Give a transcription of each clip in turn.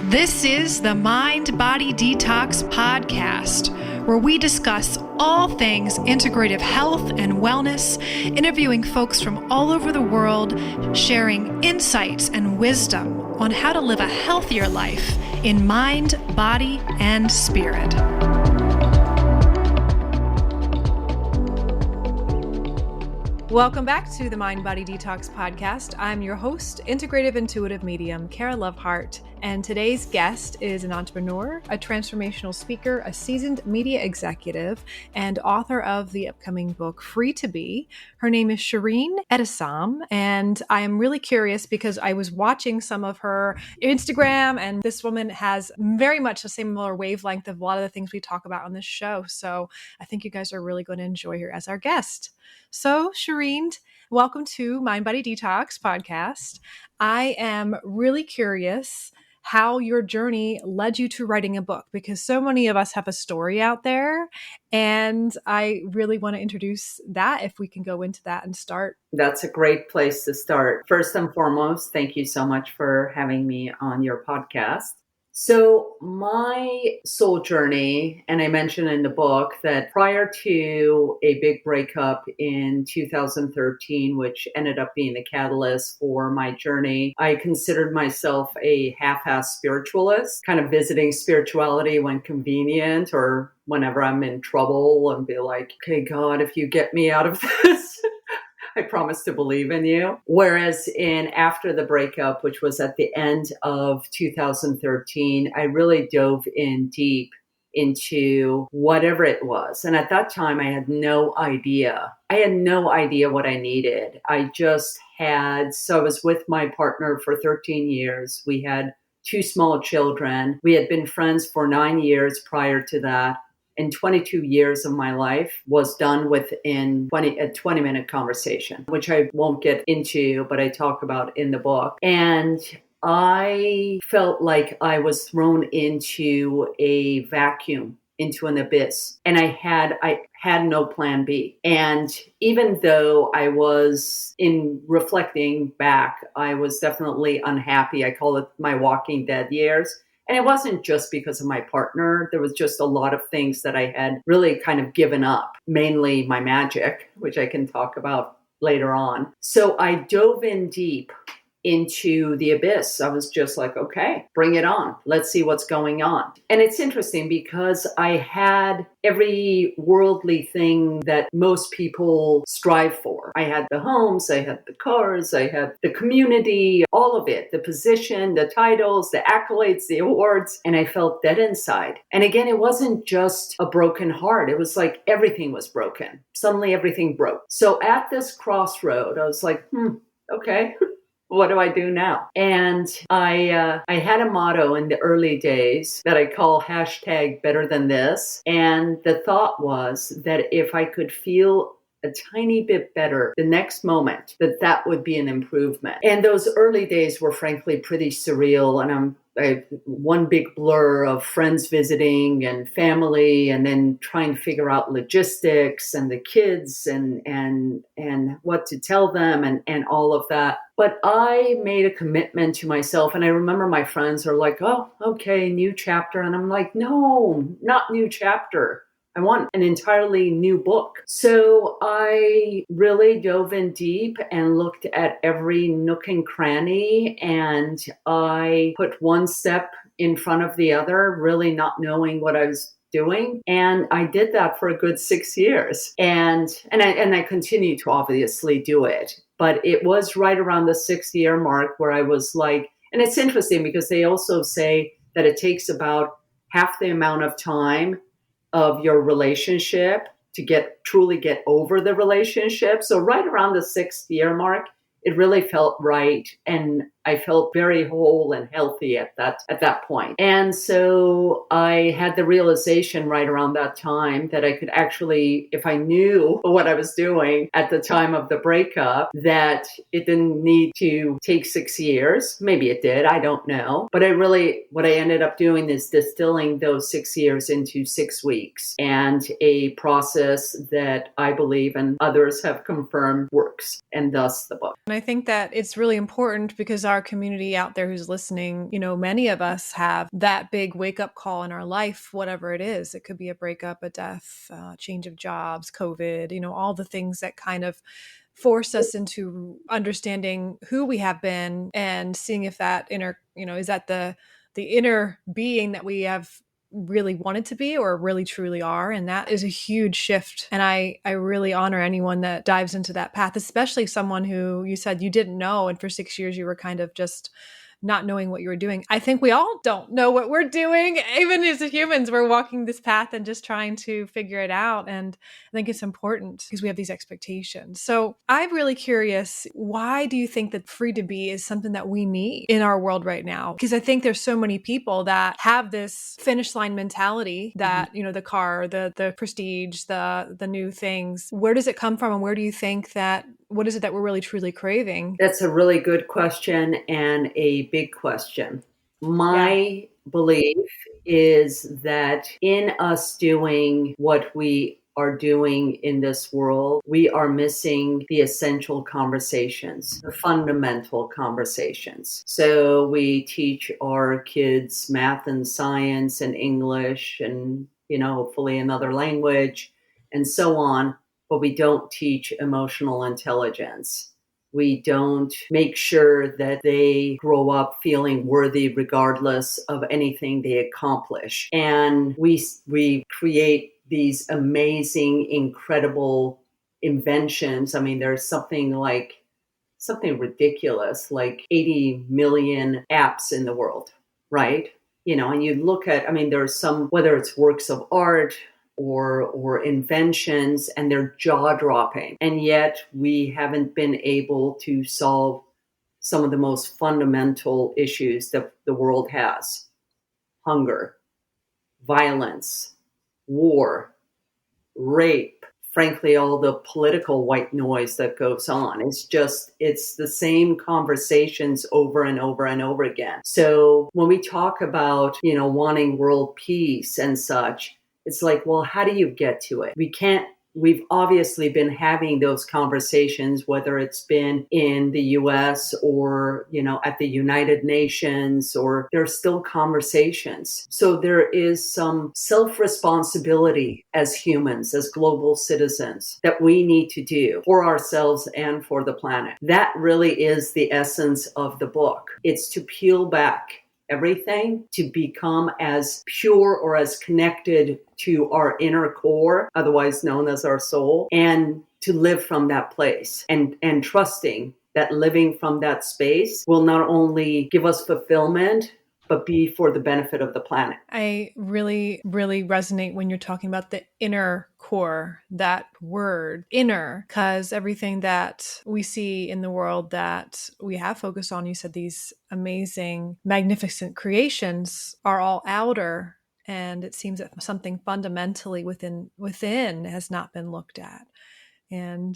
This is the Mind Body Detox podcast, where we discuss all things integrative health and wellness, interviewing folks from all over the world, sharing insights and wisdom on how to live a healthier life in mind, body, and spirit. Welcome back to the Mind Body Detox podcast. I'm your host, integrative intuitive medium, Kara Lovehart, and today's guest is an entrepreneur, a transformational speaker, a seasoned media executive, and author of the upcoming book, Free to Be. Her name is Shirin Edesam, and I am really curious because I was watching some of her Instagram, and this woman has very much the similar wavelength of a lot of the things we talk about on this show. So I think you guys are really going to enjoy her as our guest. So, Shirin, welcome to Mind Body Detox podcast. I am really curious how your journey led you to writing a book, because so many of us have a story out there, and I really want to introduce that, if we can go into that and start. That's a great place to start. First and foremost, thank you so much for having me on your podcast. So my soul journey, and I mentioned in the book that prior to a big breakup in 2013, which ended up being the catalyst for my journey, I considered myself a half-assed spiritualist, kind of visiting spirituality when convenient or whenever I'm in trouble and be like, okay, God, if you get me out of this, I promise to believe in you. Whereas after the breakup, which was at the end of 2013, I really dove in deep into whatever it was. And at that time, I had no idea. I had no idea what I needed. I was with my partner for 13 years. We had 2 small children. We had been friends for 9 years prior to that. And 22 years of my life was done within a 20-minute conversation, which I won't get into, but I talk about in the book. And I felt like I was thrown into a vacuum, into an abyss. And I had no plan B. And even though I was, in reflecting back, I was definitely unhappy. I call it my Walking Dead years. And it wasn't just because of my partner. There was just a lot of things that I had really kind of given up, mainly my magic, which I can talk about later on. So I dove in deep into the abyss. I was just like, okay, bring it on. Let's see what's going on. And it's interesting because I had every worldly thing that most people strive for. I had the homes, I had the cars, I had the community, all of it, the position, the titles, the accolades, the awards, and I felt dead inside. And again, it wasn't just a broken heart. It was like everything was broken. Suddenly everything broke. So at this crossroad, I was like, okay. What do I do now? And I had a motto in the early days that I call #BetterThanThis. And the thought was that if I could feel a tiny bit better the next moment, that would be an improvement. And those early days were frankly pretty surreal. And I one big blur of friends visiting and family, and then trying to figure out logistics and the kids and what to tell them and all of that. But I made a commitment to myself. And I remember my friends are like, oh, okay, new chapter. And I'm like, no, not new chapter. I want an entirely new book. So I really dove in deep and looked at every nook and cranny, and I put one step in front of the other, really not knowing what I was doing. And I did that for a good 6 years. And I continue to obviously do it. But it was right around the 6-year mark where I was like, and it's interesting because they also say that it takes about half the amount of time of your relationship to truly get over the relationship. So right around the 6th year mark, it really felt right. And I felt very whole and healthy at that point. And so I had the realization right around that time that I could actually, if I knew what I was doing at the time of the breakup, that it didn't need to take 6 years. Maybe it did, I don't know. But what I ended up doing is distilling those 6 years into 6 weeks, and a process that I believe and others have confirmed works, and thus the book. And I think that it's really important because our our community out there who's listening, many of us have that big wake up call in our life, whatever it is. It could be a breakup, a death, change of jobs, COVID, all the things that kind of force us into understanding who we have been and seeing if that inner, is that the inner being that we have really wanted to be or really truly are. And that is a huge shift. And I really honor anyone that dives into that path, especially someone who you said you didn't know. And for 6 years, you were kind of just not knowing what you were doing. I think we all don't know what we're doing. Even as humans, we're walking this path and just trying to figure it out. And I think it's important because we have these expectations. So I'm really curious, why do you think that free to be is something that we need in our world right now? Because I think there's so many people that have this finish line mentality that, the car, the prestige, the new things. Where does it come from? And where do you think that, what is it that we're really truly craving? That's a really good question and a big question. My belief is that in us doing what we are doing in this world, we are missing the essential conversations, the fundamental conversations. So we teach our kids math and science and English and, hopefully another language and so on, but we don't teach emotional intelligence. We don't make sure that they grow up feeling worthy regardless of anything they accomplish. And we create these amazing, incredible inventions. I mean, there's something ridiculous, like 80 million apps in the world, right? And you look at, there's some, whether it's works of art, or inventions, and they're jaw-dropping. And yet we haven't been able to solve some of the most fundamental issues that the world has. Hunger, violence, war, rape, frankly, all the political white noise that goes on. It's the same conversations over and over and over again. So when we talk about, wanting world peace and such, it's like, well, how do you get to it? We've obviously been having those conversations, whether it's been in the US or, at the United Nations, or there's still conversations. So there is some self-responsibility as humans, as global citizens, that we need to do for ourselves and for the planet. That really is the essence of the book. It's to peel back everything to become as pure or as connected to our inner core, otherwise known as our soul, and to live from that place and trusting that living from that space will not only give us fulfillment, but be for the benefit of the planet. I really, really resonate when you're talking about the inner core, that word inner, because everything that we see in the world that we have focused on, you said these amazing, magnificent creations are all outer. And it seems that something fundamentally within has not been looked at. And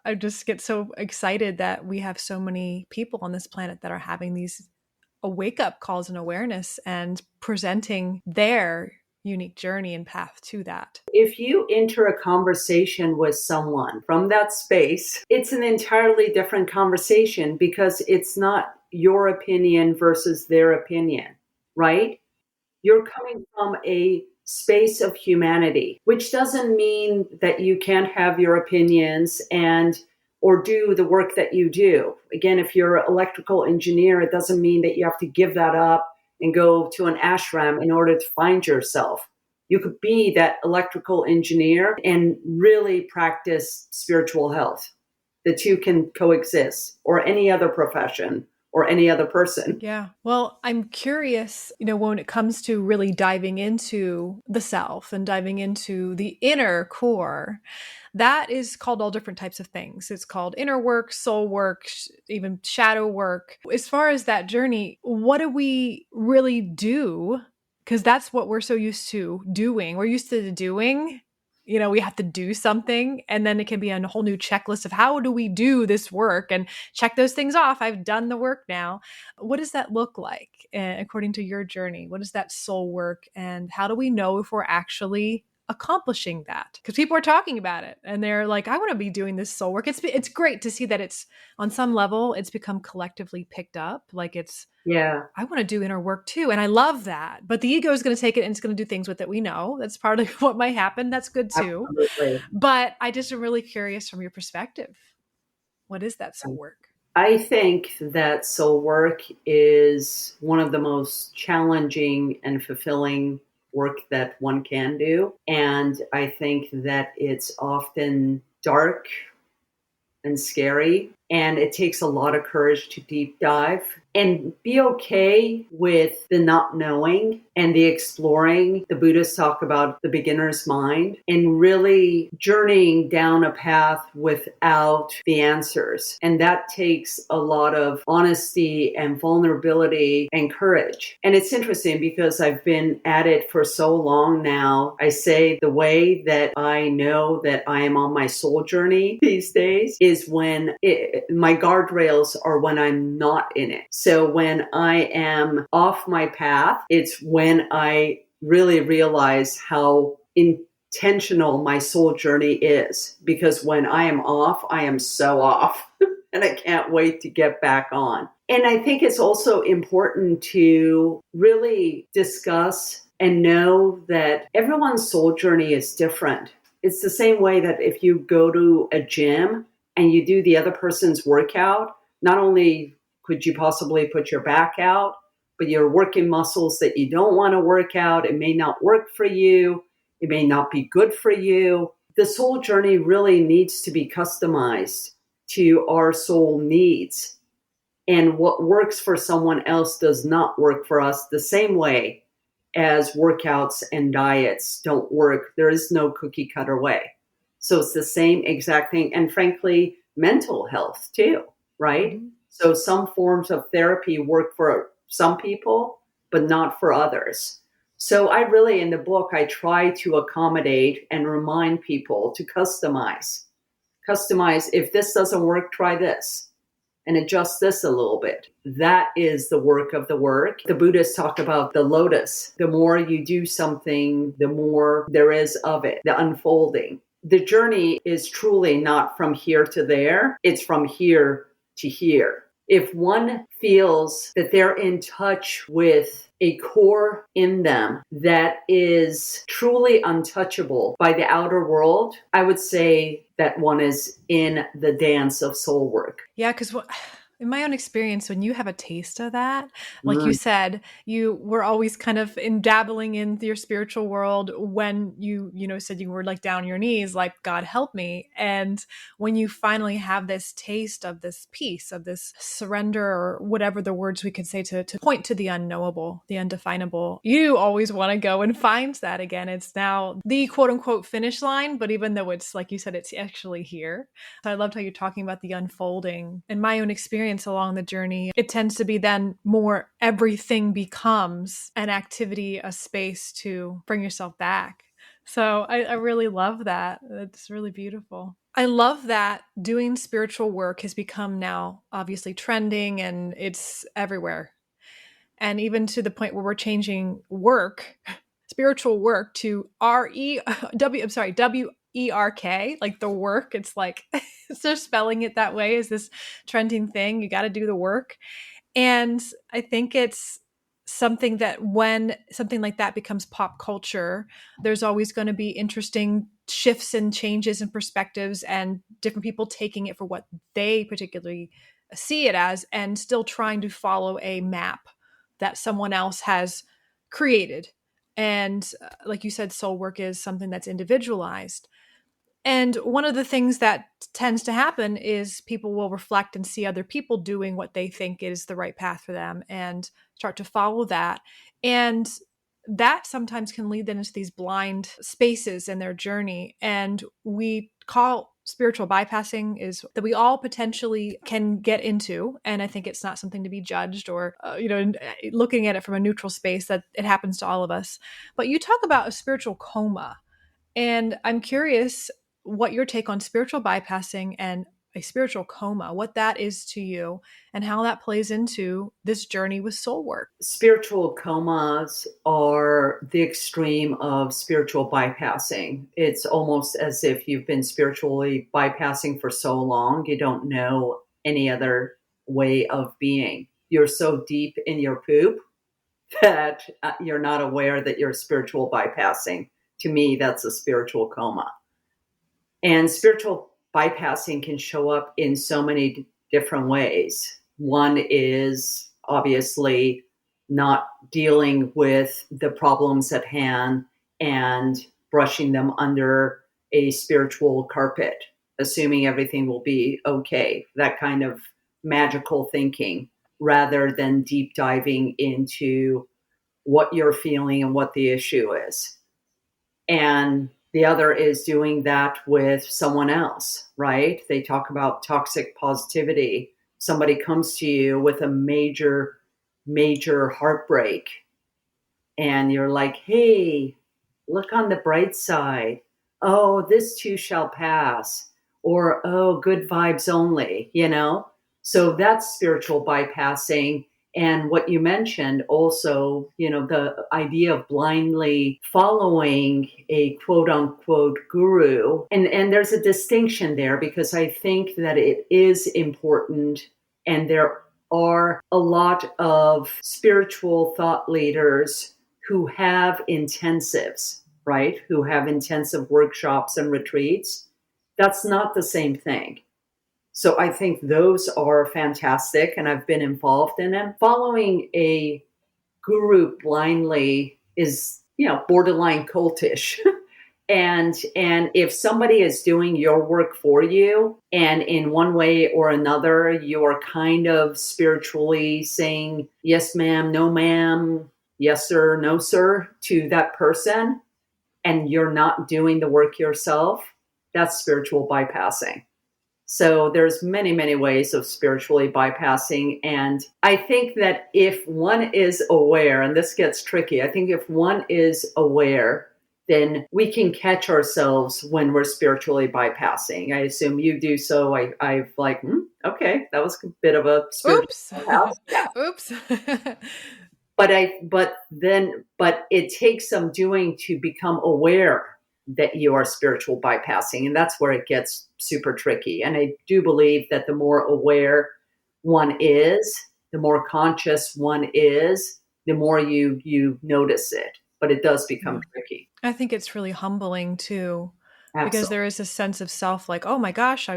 I just get so excited that we have so many people on this planet that are having these wake-up calls and awareness and presenting their unique journey and path to that. If you enter a conversation with someone from that space, it's an entirely different conversation because it's not your opinion versus their opinion, right? You're coming from a space of humanity, which doesn't mean that you can't have your opinions or do the work that you do. Again, if you're an electrical engineer, it doesn't mean that you have to give that up and go to an ashram in order to find yourself. You could be that electrical engineer and really practice spiritual health. The two can coexist, or any other profession or any other person. Yeah. Well, I'm curious, when it comes to really diving into the self and diving into the inner core, that is called all different types of things. It's called inner work, soul work, even shadow work. As far as that journey, what do we really do? Because that's what we're so used to doing. We're used to doing. We have to do something, and then it can be a whole new checklist of how do we do this work and check those things off. I've done the work now. What does that look like according to your journey? What is that soul work, and how do we know if we're actually accomplishing that? Because people are talking about it and they're like, I want to be doing this soul work. It's great to see that it's on some level, it's become collectively picked up. Like Yeah, I want to do inner work too. And I love that. But the ego is going to take it and it's going to do things with it. We know that's part of what might happen. That's good too. absolutely. But I just am really curious from your perspective. What is that soul work? I think that soul work is one of the most challenging and fulfilling work that one can do. And I think that it's often dark and scary. And it takes a lot of courage to deep dive and be okay with the not knowing and the exploring. The Buddhists talk about the beginner's mind and really journeying down a path without the answers. And that takes a lot of honesty and vulnerability and courage. And it's interesting because I've been at it for so long now. I say the way that I know that I am on my soul journey these days is when my guardrails are when I'm not in it. So when I am off my path, it's when I really realize how intentional my soul journey is. Because when I am off, I am so off and I can't wait to get back on. And I think it's also important to really discuss and know that everyone's soul journey is different. It's the same way that if you go to a gym and you do the other person's workout, not only could you possibly put your back out, but you're working muscles that you don't want to work out. It may not work for you. It may not be good for you. The soul journey really needs to be customized to our soul needs. And what works for someone else does not work for us the same way as workouts and diets don't work. There is no cookie cutter way. So it's the same exact thing. And frankly, mental health too, right? Mm-hmm. So some forms of therapy work for some people, but not for others. So I really, in the book, I try to accommodate and remind people to customize. Customize, if this doesn't work, try this and adjust this a little bit. That is the work of the work. The Buddhists talk about the lotus. The more you do something, the more there is of it, the unfolding. The journey is truly not from here to there. It's from here to here. If one feels that they're in touch with a core in them that is truly untouchable by the outer world, I would say that one is in the dance of soul work. Yeah, because in my own experience, when you have a taste of that, like you said, you were always kind of dabbling in your spiritual world when you said you were like down on your knees, like, God help me. And when you finally have this taste of this peace, of this surrender, or whatever the words we could say to point to the unknowable, the undefinable, you always want to go and find that again. It's now the quote unquote finish line, but even though it's like you said, it's actually here. So I loved how you're talking about the unfolding. In my own experience along the journey, it tends to be then more everything becomes an activity, a space to bring yourself back. So I really love that. It's really beautiful. I love that doing spiritual work has become now obviously trending and it's everywhere. And even to the point where we're changing work, spiritual work, to WERK, like the work. It's like, they're spelling it that way, is this trending thing. You got to do the work. And I think it's something that when something like that becomes pop culture, there's always going to be interesting shifts and changes and perspectives and different people taking it for what they particularly see it as and still trying to follow a map that someone else has created. And like you said, soul work is something that's individualized. And one of the things that tends to happen is people will reflect and see other people doing what they think is the right path for them and start to follow that. And that sometimes can lead them into these blind spaces in their journey. And we call spiritual bypassing is that we all potentially can get into. And I think it's not something to be judged or, looking at it from a neutral space, that it happens to all of us. But you talk about a spiritual coma. And I'm curious what your take on spiritual bypassing and a spiritual coma, what that is to you, and how that plays into this journey with soul work. Spiritual comas are the extreme of spiritual bypassing. It's almost as if you've been spiritually bypassing for so long, you don't know any other way of being. You're so deep in your poop that you're not aware that you're spiritual bypassing. To me, that's a spiritual coma. And spiritual bypassing can show up in so many different ways. One is obviously not dealing with the problems at hand and brushing them under a spiritual carpet, assuming everything will be okay. That kind of magical thinking, rather than deep diving into what you're feeling and what the issue is. And the other is doing that with someone else, right? They talk about toxic positivity. Somebody comes to you with a major, major heartbreak, and you're like, hey, look on the bright side. Oh, this too shall pass. Or, oh, good vibes only, you know? So that's spiritual bypassing. And what you mentioned also, you know, the idea of blindly following a quote unquote guru. And there's a distinction there, because I think that it is important, and there are a lot of spiritual thought leaders who have intensives, right? Who have intensive workshops and retreats. That's not the same thing. So I think those are fantastic, and I've been involved in them. Following a guru blindly is, you know, borderline cultish. And if somebody is doing your work for you, and in one way or another you're kind of spiritually saying yes ma'am, no ma'am, yes sir, no sir to that person, and you're not doing the work yourself, that's spiritual bypassing. So there's many, many ways of spiritually bypassing. And I think that if one is aware, and this gets tricky, I think if one is aware, then we can catch ourselves when we're spiritually bypassing. I assume you do so. I've like, okay, that was a bit of a spiritual Oops. bypass. Yeah. Oops. But it takes some doing to become aware that you are spiritual bypassing. And that's where it gets super tricky. And I do believe that the more aware one is, the more conscious one is, the more you notice it. But it does become tricky. I think it's really humbling too, because Absolutely. there is a sense of self like, oh my gosh,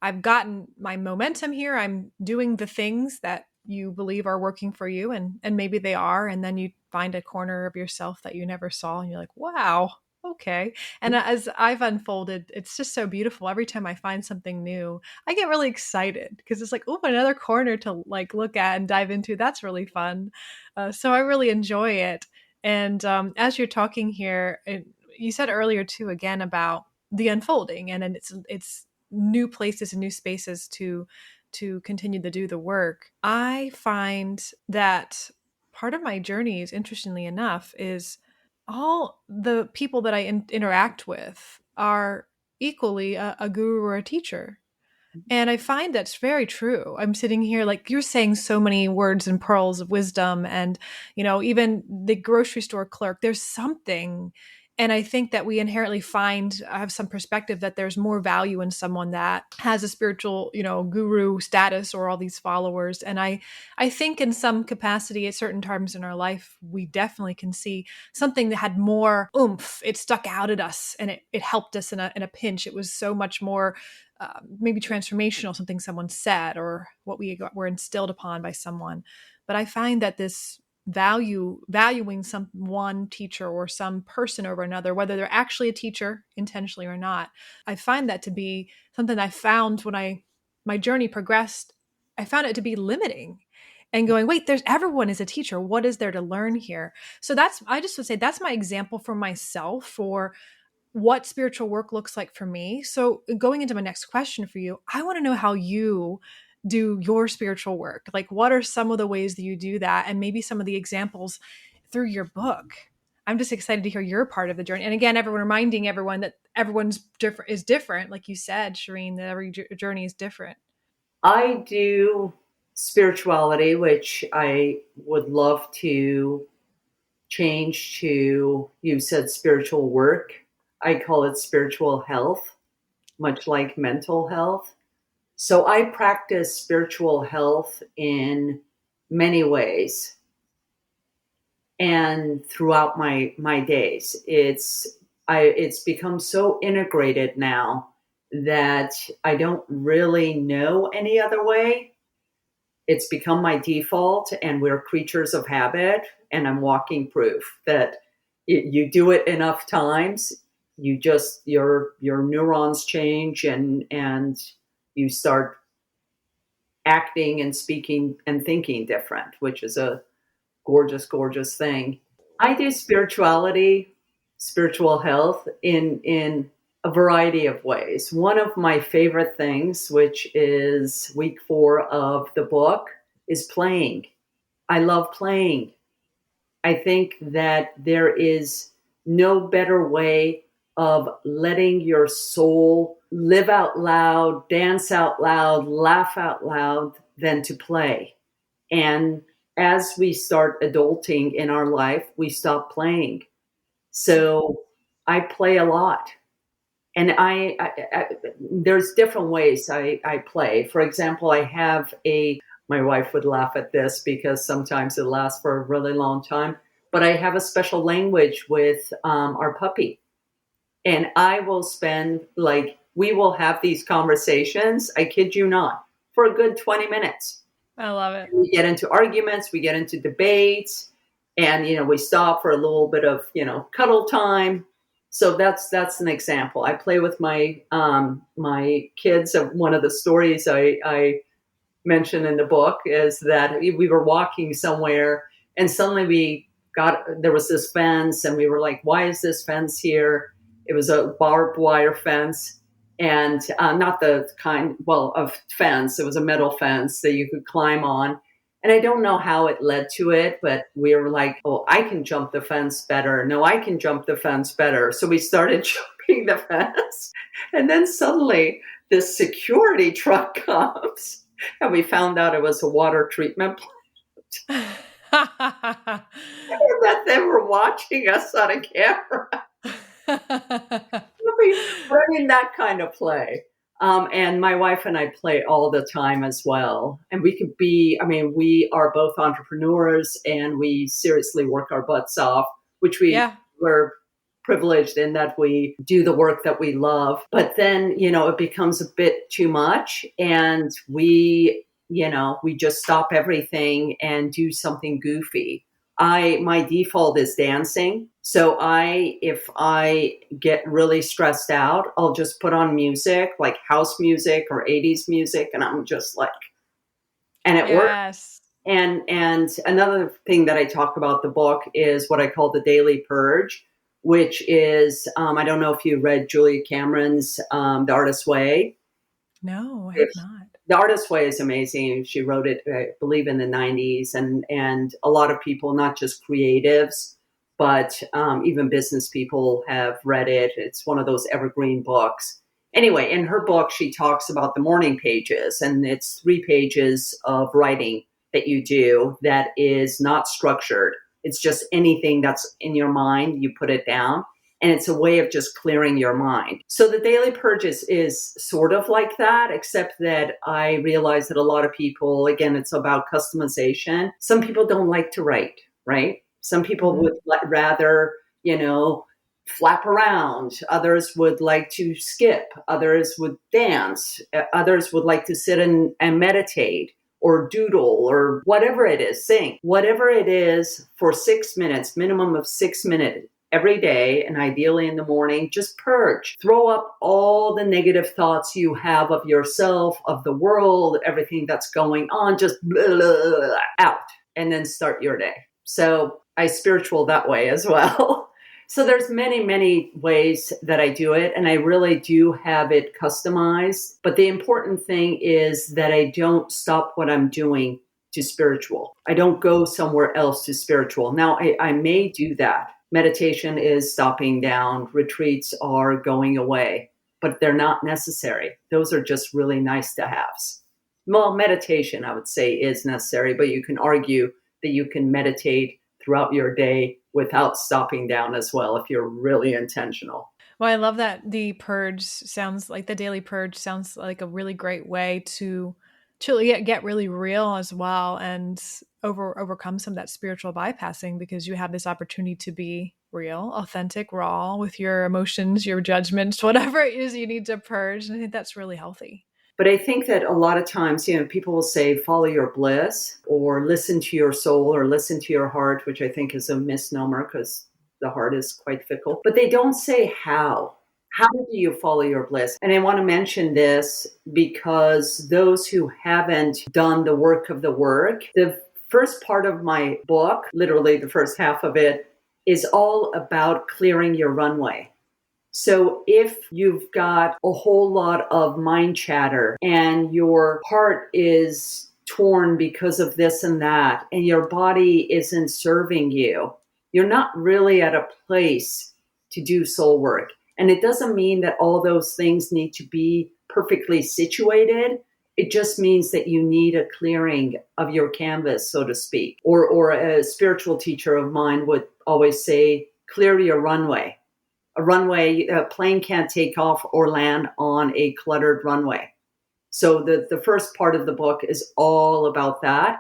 I've gotten my momentum here. I'm doing the things that you believe are working for you, and maybe they are. And then you find a corner of yourself that you never saw, and you're like, wow, okay. And as I've unfolded, it's just so beautiful. Every time I find something new, I get really excited, because it's like, oh, another corner to like look at and dive into. That's really fun. So I really enjoy it. And as you're talking here, you said earlier too, again, about the unfolding, and then it's new places and new spaces to continue to do the work. I find that part of my journey is, interestingly enough, is all the people that I interact with are equally a guru or a teacher. And I find that's very true. I'm sitting here, like you're saying, so many words and pearls of wisdom. And, you know, even the grocery store clerk, there's something. And I think that we inherently have some perspective that there's more value in someone that has a spiritual, you know, guru status or all these followers. And I think in some capacity at certain times in our life, we definitely can see something that had more oomph. It stuck out at us, and it helped us in a pinch. It was so much more maybe transformational, something someone said or what were instilled upon by someone. But I find that this valuing some one teacher or some person over another, whether they're actually a teacher intentionally or not, I find that to be something I found when my journey progressed. I found it to be limiting, and going, wait, there's everyone is a teacher. What is there to learn here? So I just would say that's my example for myself for what spiritual work looks like for me. So going into my next question for you, I want to know how you do your spiritual work. Like, what are some of the ways that you do that? And maybe some of the examples through your book. I'm just excited to hear your part of the journey. And again, reminding everyone that everyone's different. Like you said, Shirin, that every journey is different. I do spirituality, which I would love to change to, you said spiritual work. I call it spiritual health, much like mental health. So I practice spiritual health in many ways and throughout my days. It's become so integrated now that I don't really know any other way. It's become my default, and we're creatures of habit, and I'm walking proof that you do it enough times, your neurons change, and you start acting and speaking and thinking different, which is a gorgeous, gorgeous thing. I do spirituality, spiritual health in a variety of ways. One of my favorite things, which is week 4 of the book, is playing. I love playing. I think that there is no better way of letting your soul live out loud, dance out loud, laugh out loud than to play. And as we start adulting in our life, we stop playing. So I play a lot. And there's different ways I play. For example, my wife would laugh at this because sometimes it lasts for a really long time, but I have a special language with our puppy. And I will spend, we will have these conversations, I kid you not, for a good 20 minutes. I love it. We get into arguments, we get into debates, and, we stop for a little bit of, cuddle time. So that's an example. I play with my kids. One of the stories I mentioned in the book is that we were walking somewhere, and suddenly there was this fence, and we were like, why is this fence here? It was a barbed wire fence, and not the kind, of fence. It was a metal fence that you could climb on. And I don't know how it led to it, but we were like, oh, I can jump the fence better. No, I can jump the fence better. So we started jumping the fence. And then suddenly this security truck comes, and we found out it was a water treatment plant. And that they were watching us on a camera. I mean, that kind of play. And my wife and I play all the time as well. And we are both entrepreneurs, and we seriously work our butts off, which we're privileged in that we do the work that we love. But then, it becomes a bit too much, and we just stop everything and do something goofy. My default is dancing. So if I get really stressed out, I'll just put on music, like house music or 80s music. And I'm just like, and it works. And another thing that I talk about in the book is what I call the daily purge, which is, I don't know if you read Julia Cameron's The Artist's Way. No, I have not. The Artist's Way is amazing. She wrote it, I believe, in the 90s. And a lot of people, not just creatives, but even business people have read it. It's one of those evergreen books. Anyway, in her book, she talks about the morning pages. And it's 3 pages of writing that you do that is not structured. It's just anything that's in your mind, you put it down. And it's a way of just clearing your mind. So the daily purges is sort of like that, except that I realize that a lot of people, again, it's about customization. Some people don't like to write, right? Some people would rather, flap around. Others would like to skip. Others would dance. Others would like to sit and meditate or doodle or whatever it is, sing. Whatever it is for 6 minutes, minimum of 6 minutes. Every day, and ideally in the morning, just purge. Throw up all the negative thoughts you have of yourself, of the world, everything that's going on, just blah, blah, blah, out, and then start your day. So I spiritual that way as well. So there's many, many ways that I do it, and I really do have it customized. But the important thing is that I don't stop what I'm doing to spiritual. I don't go somewhere else to spiritual. Now, I may do that. meditation is stopping down, retreats are going away, but they're not necessary. Those are just really nice to haves. Well, meditation, I would say, is necessary, but you can argue that you can meditate throughout your day without stopping down as well if you're really intentional. Well, I love that the purge sounds like the daily purge sounds like a really great way to get really real as well and overcome some of that spiritual bypassing because you have this opportunity to be real, authentic, raw with your emotions, your judgments, whatever it is you need to purge. And I think that's really healthy. But I think that a lot of times, people will say, follow your bliss or listen to your soul or listen to your heart, which I think is a misnomer because the heart is quite fickle. But they don't say how. How do you follow your bliss? And I want to mention this because those who haven't done the work of the work, the first part of my book, literally the first half of it, is all about clearing your runway. So if you've got a whole lot of mind chatter and your heart is torn because of this and that, and your body isn't serving you, you're not really at a place to do soul work. And it doesn't mean that all those things need to be perfectly situated. It just means that you need a clearing of your canvas, so to speak. Or a spiritual teacher of mine would always say, clear your runway. A plane can't take off or land on a cluttered runway. So the first part of the book is all about that.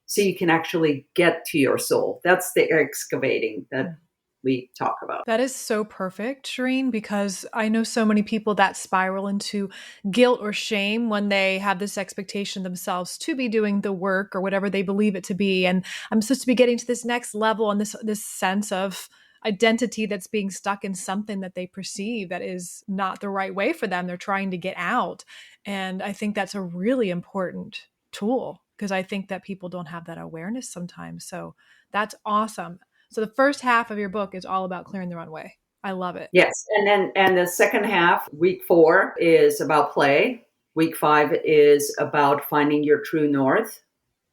So you can actually get to your soul. That's the excavating that we talk about. That is so perfect, Shirin, because I know so many people that spiral into guilt or shame when they have this expectation themselves to be doing the work or whatever they believe it to be. And I'm supposed to be getting to this next level and this sense of identity that's being stuck in something that they perceive that is not the right way for them. They're trying to get out. And I think that's a really important tool because I think that people don't have that awareness sometimes. So that's awesome. So the first half of your book is all about clearing the runway. I love it. Yes. And the second half, week 4, is about play. Week 5 is about finding your true north,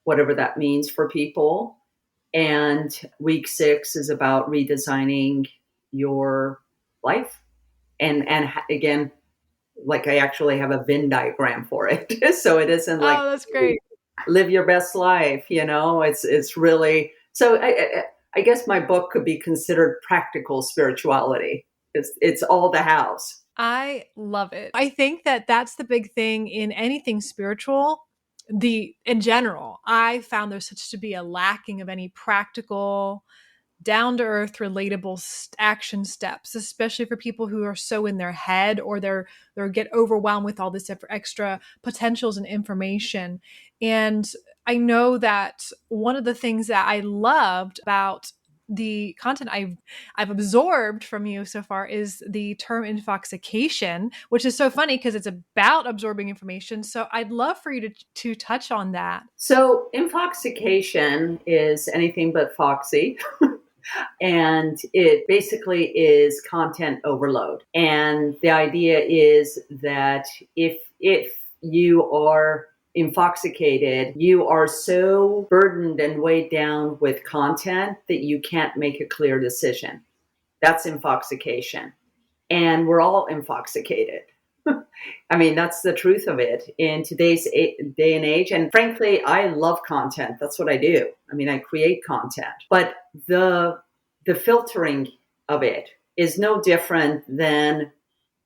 whatever that means for people. And week 6 is about redesigning your life. And again, like I actually have a Venn diagram for it. So it isn't like, oh, that's great. Live your best life. It's really, so I guess my book could be considered practical spirituality. It's all the house. I love it. I think that that's the big thing in anything spiritual. In general, I found there's such to be a lacking of any practical, down to earth, relatable action steps, especially for people who are so in their head or they get overwhelmed with all this extra potentials and information. And I know that one of the things that I loved about the content I've absorbed from you so far is the term infoxication, which is so funny because it's about absorbing information. So I'd love for you to touch on that. So infoxication is anything but foxy. And it basically is content overload. And the idea is that if you are infoxicated, you are so burdened and weighed down with content that you can't make a clear decision. That's infoxication. And we're all infoxicated. I mean, that's the truth of it in today's day and age. And frankly, I love content. That's what I do. I mean, I create content. But the filtering of it is no different than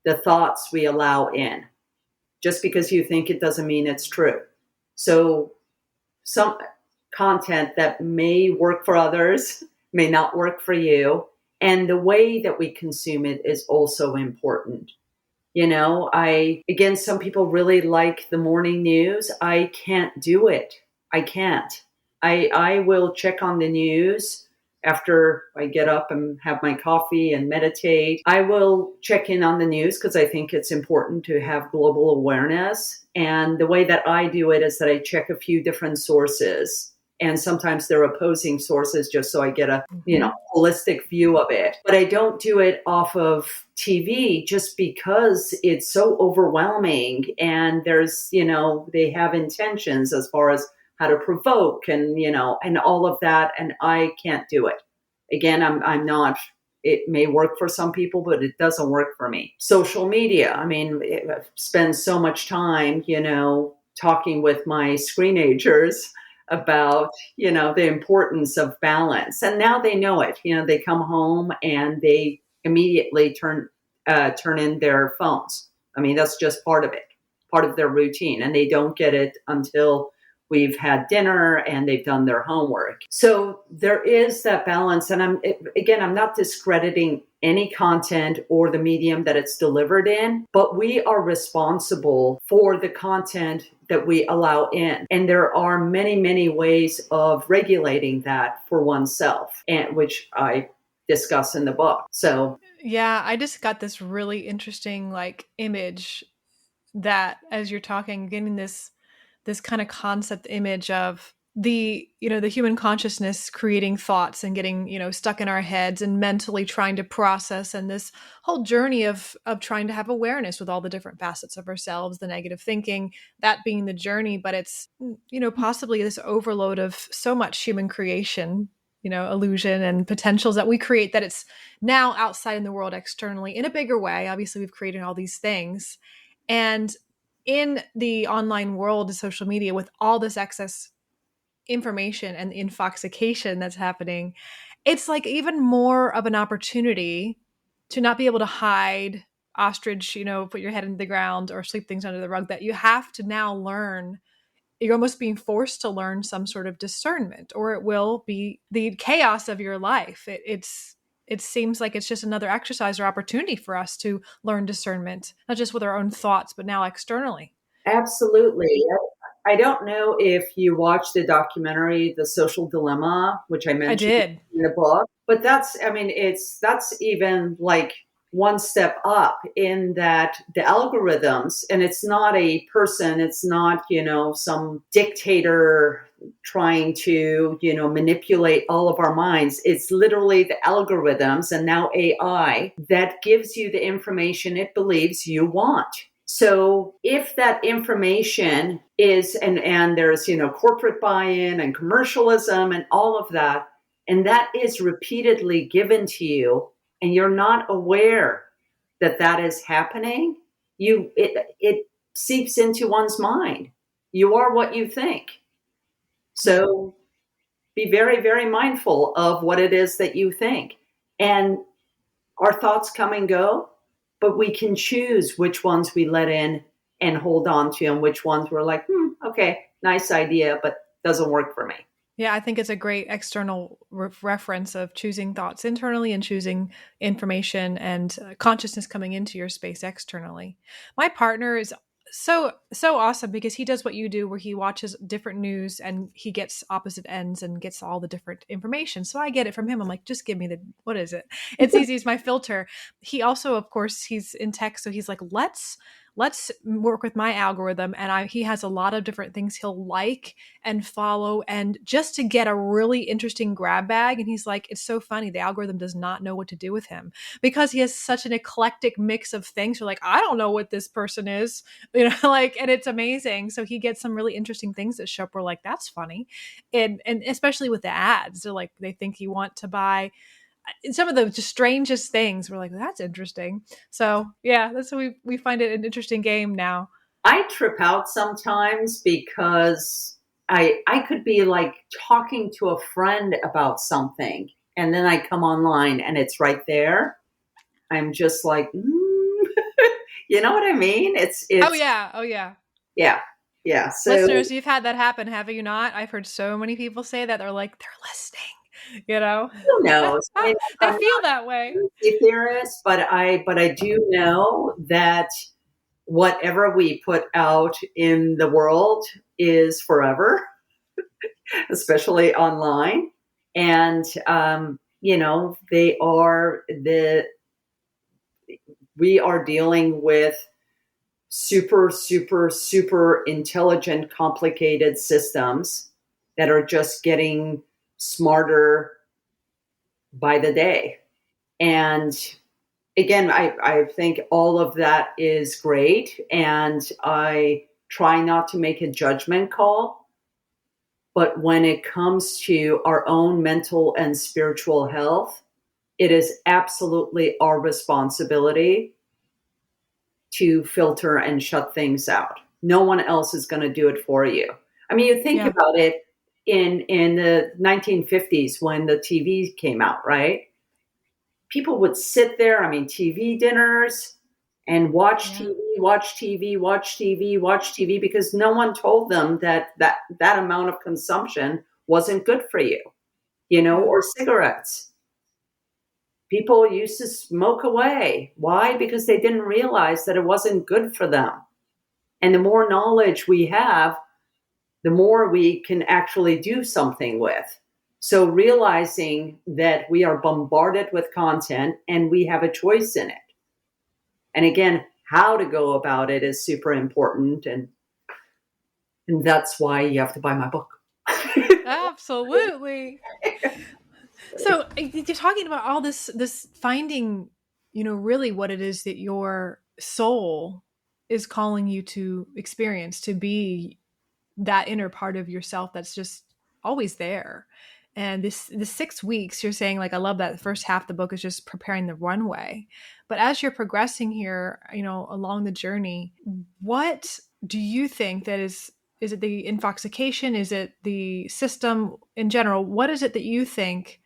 the thoughts we allow in. Just because you think it doesn't mean it's true. So some content that may work for others may not work for you. And the way that we consume it is also important. Some people really like the morning news. I can't do it. I can't. I will check on the news after I get up and have my coffee and meditate. I will check in on the news because I think it's important to have global awareness. And the way that I do it is that I check a few different sources. And sometimes they're opposing sources just so I get a, holistic view of it. But I don't do it off of TV just because it's so overwhelming. And there's, they have intentions as far as how to provoke and all of that. And I can't do it. Again, I'm not It may work for some people, but it doesn't work for me. Social media. I mean, I spend so much time, talking with my screenagers about, the importance of balance. And now they know it. They come home and they immediately turn in their phones. I mean, that's just part of it, part of their routine. And they don't get it until we've had dinner and they've done their homework. So there is that balance. And I'm not discrediting any content or the medium that it's delivered in, but we are responsible for the content that we allow in. And there are many, many ways of regulating that for oneself, and which I discuss in the book. So yeah, I just got this really interesting image that as you're talking, getting this kind of concept image of the human consciousness creating thoughts and getting stuck in our heads and mentally trying to process, and this whole journey of trying to have awareness with all the different facets of ourselves, the negative thinking, that being the journey. But it's possibly this overload of so much human creation, illusion and potentials that we create, that it's now outside in the world externally in a bigger way. Obviously we've created all these things, and in the online world of social media, with all this excess information and infoxication that's happening, it's like even more of an opportunity to not be able to hide, ostrich, put your head in the ground or sweep things under the rug, that you have to now learn. You're almost being forced to learn some sort of discernment, or it will be the chaos of your life. It seems like it's just another exercise or opportunity for us to learn discernment, not just with our own thoughts, but now externally. absolutely. I don't know if you watched the documentary, The Social Dilemma, which I I mentioned did. in the book, but that's even like one step up, in that the algorithms, and it's not a person, it's not, some dictator trying to, manipulate all of our minds. It's literally the algorithms, and now AI, that gives you the information it believes you want. So if that information is, and there's, corporate buy-in and commercialism and all of that, and that is repeatedly given to you, and you're not aware that that is happening, it seeps into one's mind. You are what you think. So be very, very mindful of what it is that you think. And our thoughts come and go, but we can choose which ones we let in and hold on to, and which ones we're like, okay, nice idea, but doesn't work for me. Yeah, I think it's a great external reference of choosing thoughts internally and choosing information and consciousness coming into your space externally. My partner is so awesome because he does what you do, where he watches different news and he gets opposite ends and gets all the different information. So I get it from him. I'm like, just give me what is it? It's easy as my filter. He also, of course, he's in tech, so he's like, let's work with my algorithm, and he has a lot of different things he'll like and follow, and just to get a really interesting grab bag. And he's like, it's so funny, the algorithm does not know what to do with him because he has such an eclectic mix of things. You're like, I don't know what this person is, and it's amazing. So he gets some really interesting things that show up. We're like, that's funny. And especially with the ads, they're like, they think you want to buy some of the just strangest things. We're like, that's interesting. So yeah, that's what we find it an interesting game now. I trip out sometimes because I could be like talking to a friend about something, and then I come online and it's right there. I'm just like, you know what I mean? Oh yeah. Oh yeah. Yeah, yeah. So Listeners, you've had that happen, have you not? I've heard so many people say that. They're like, they're listening, who knows? they I'm feel not that way. a theorist, but I do know that whatever we put out in the world is forever, especially online. And they are we are dealing with super, super, super intelligent, complicated systems that are just getting smarter by the day. And again, I think all of that is great. And I try not to make a judgment call. But when it comes to our own mental and spiritual health, it is absolutely our responsibility to filter and shut things out. No one else is going to do it for you. I mean, you think Yeah. about it in the 1950s when the TV came out, right? People would sit there, I mean, TV dinners and watch Yeah. TV, watch TV, watch TV, watch TV, because no one told them that amount of consumption wasn't good for you, Yeah. or cigarettes. People used to smoke away. Why? Because they didn't realize that it wasn't good for them. And the more knowledge we have, the more we can actually do something with. So realizing that we are bombarded with content and we have a choice in it. And again, how to go about it is super important. And that's why you have to buy my book. Absolutely. So you're talking about all this finding, really what it is that your soul is calling you to experience, to be that inner part of yourself that's just always there. And the 6 weeks, you're saying, like, I love that the first half of the book is just preparing the runway. But as you're progressing here, along the journey, what do you think that is it the intoxication? Is it the system in general? What is it that you think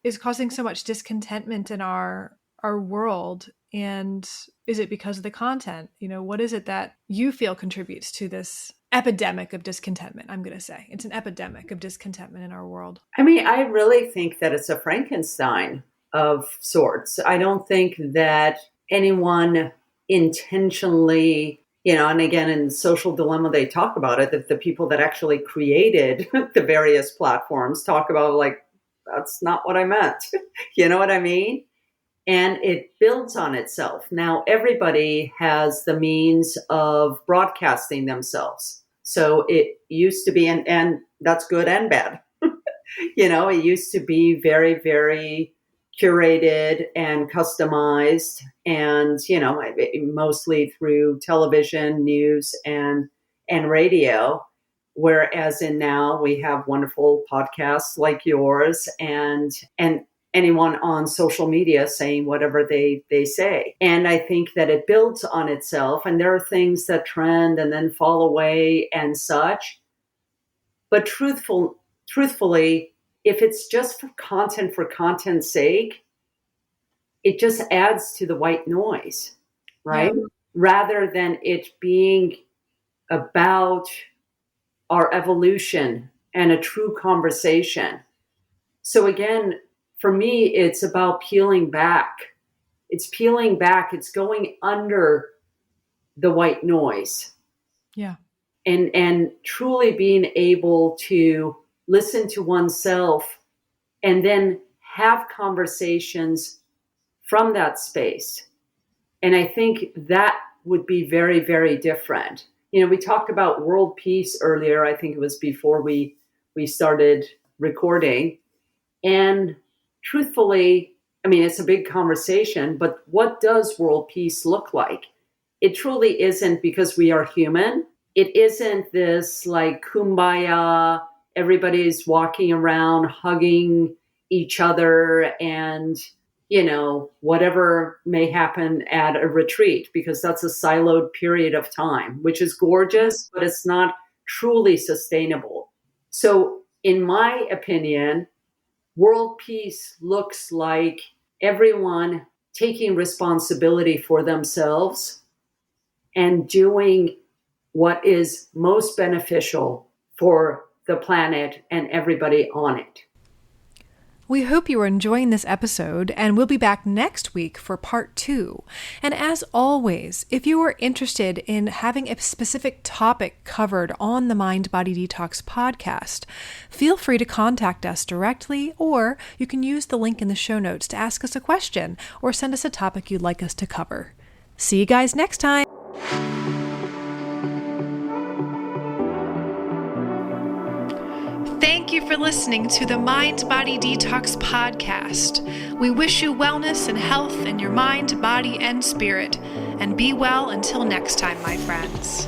is causing so much discontentment in our world? And is it because of the content? What is it that you feel contributes to this epidemic of discontentment? I'm going to say it's an epidemic of discontentment in our world. I mean, I really think that it's a Frankenstein of sorts. I don't think that anyone intentionally, and again, in Social Dilemma, they talk about it, that the people that actually created the various platforms talk about, like, that's not what I meant. You know what I mean? And it builds on itself. Now, everybody has the means of broadcasting themselves. So it used to be, and that's good and bad. It used to be very, very curated and customized, and, mostly through television, news, and radio. Whereas in now we have wonderful podcasts like yours and anyone on social media saying whatever they say. And I think that it builds on itself, and there are things that trend and then fall away and such. But truthfully, if it's just for content's sake, it just adds to the white noise, right? Yeah. Rather than it being about our evolution and a true conversation. So again, for me, it's about peeling back. It's peeling back. It's going under the white noise. Yeah. And truly being able to listen to oneself and then have conversations from that space. And I think that would be very, very different. We talked about world peace earlier. I think it was before we started recording. And truthfully, I mean, it's a big conversation, but what does world peace look like? It truly isn't, because we are human. It isn't this like kumbaya, everybody's walking around hugging each other and, whatever may happen at a retreat, because that's a siloed period of time, which is gorgeous, but it's not truly sustainable. So in my opinion, world peace looks like everyone taking responsibility for themselves and doing what is most beneficial for the planet and everybody on it. We hope you are enjoying this episode, and we'll be back next week for part 2. And as always, if you are interested in having a specific topic covered on the Mind Body Detox podcast, feel free to contact us directly, or you can use the link in the show notes to ask us a question or send us a topic you'd like us to cover. See you guys next time. Thank you for listening to the Mind Body Detox podcast. We wish you wellness and health in your mind, body, and spirit. And be well until next time, my friends.